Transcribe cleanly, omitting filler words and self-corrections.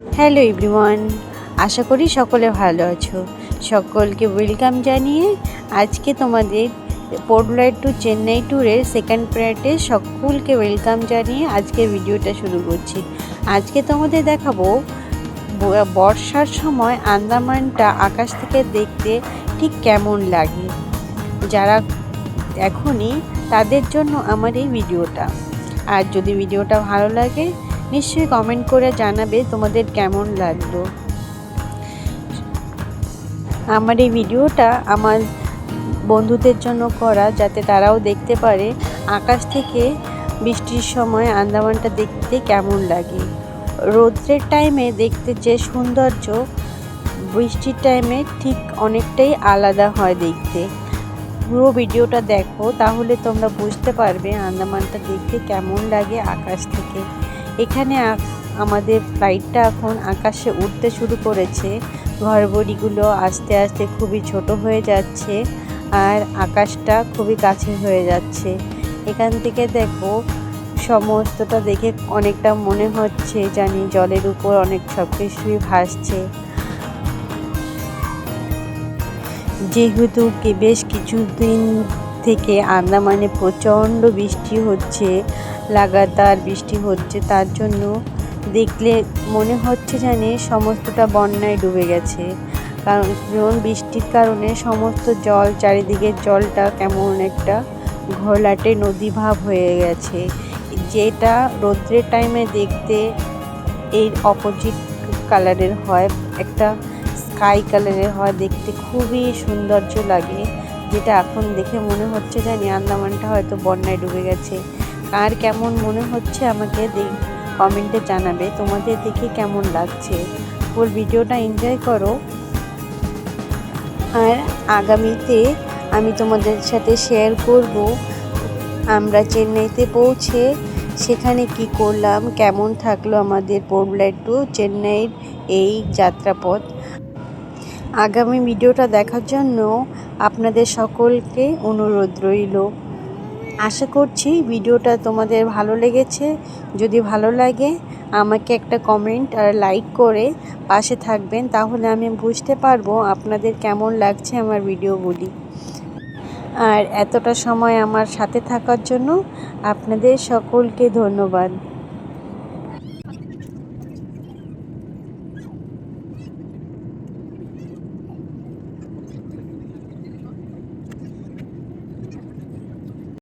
Hello everyone, আশা করি সকলে ভালো আছো। সকলকে ওয়েলকাম জানিয়ে আজকে তোমাদের পোর্ট ব্লেয়ার টু চেন্নাই ট্যুরের সেকেন্ড পার্টে সকলকে ওয়েলকাম জানিয়ে আজকের ভিডিওটা শুরু করছি। আজকে তোমাদের দেখাবো বর্ষার সময় আন্দামানটা আকাশ থেকে দেখতে ঠিক কেমন লাগে। যারা এখনই তাদের জন্য আমার এই ভিডিওটা। আর যদি ভিডিওটা ভালো লাগে নিশ্চয়ই কমেন্ট করে জানাবে তোমাদের কেমন লাগলো। আমার এই ভিডিওটা আমার বন্ধুদের জন্য করা, যাতে তারাও দেখতে পারে আকাশ থেকে বৃষ্টির সময় আন্দামানটা দেখতে কেমন লাগে। রৌদ্রের টাইমে দেখতে যে সৌন্দর্য, বৃষ্টির টাইমে ঠিক অনেকটাই আলাদা হয় দেখতে। পুরো ভিডিওটা দেখো, তাহলে তোমরা বুঝতে পারবে আন্দামানটা দেখতে কেমন লাগে আকাশ থেকে। এখানে আমাদের ফ্লাইটটা এখন আকাশে উঠতে শুরু করেছে। ঘরবাড়িগুলো আস্তে আস্তে খুবই ছোট হয়ে যাচ্ছে আর আকাশটা খুবই কাছে হয়ে যাচ্ছে। এখান থেকে দেখো সমস্তটা দেখে অনেকটা মনে হচ্ছে জানি জলের উপর অনেক সব কিছুই ভাসছে। যেহেতু বেশ কিছুদিন থেকে আন্দামানে প্রচণ্ড বৃষ্টি হচ্ছে, লাগাতার বৃষ্টি হচ্ছে, তার জন্য দেখলে মনে হচ্ছে জানি সমস্তটা বন্যায় ডুবে গেছে। কারণ বৃষ্টির কারণে সমস্ত জল, চারিদিকের জলটা কেমন একটা ঘোলাটে নদী ভাব হয়ে গেছে, যেটা রৌদ্রের টাইমে দেখতে এর অপোজিট কালারের হয়, একটা স্কাই কালারের হয়, দেখতে খুবই সৌন্দর্য লাগে। যেটা এখন দেখে মনে হচ্ছে জানি আন্দামানটা হয়তো বন্যায় ডুবে গেছে। কার কেমন মনে হচ্ছে আমাকে কমেন্টে জানাবে, তোমাদের দেখে কেমন লাগছে। ফুল ভিডিওটা এনজয় করো। আর আগামীতে আমি তোমাদের সাথে শেয়ার করব আমরা চেন্নাইতে পৌঁছে সেখানে কি করলাম, কেমন থাকলো আমাদের পোর্ট ব্লেয়ার টু চেন্নাইয়ের এই যাত্রাপথ। আগামী ভিডিওটা দেখার জন্য আপনাদের সকলকে অনুরোধ রইল। আশা করছি ভিডিওটা তোমাদের ভালো লেগেছে। যদি ভালো লাগে আমাকে একটা কমেন্ট আর লাইক করে পাশে থাকবেন, তাহলে আমি বুঝতে পারবো আপনাদের কেমন লাগছে আমার ভিডিওগুলি। আর এতটা সময় আমার সাথে থাকার জন্য আপনাদের সকলকে ধন্যবাদ।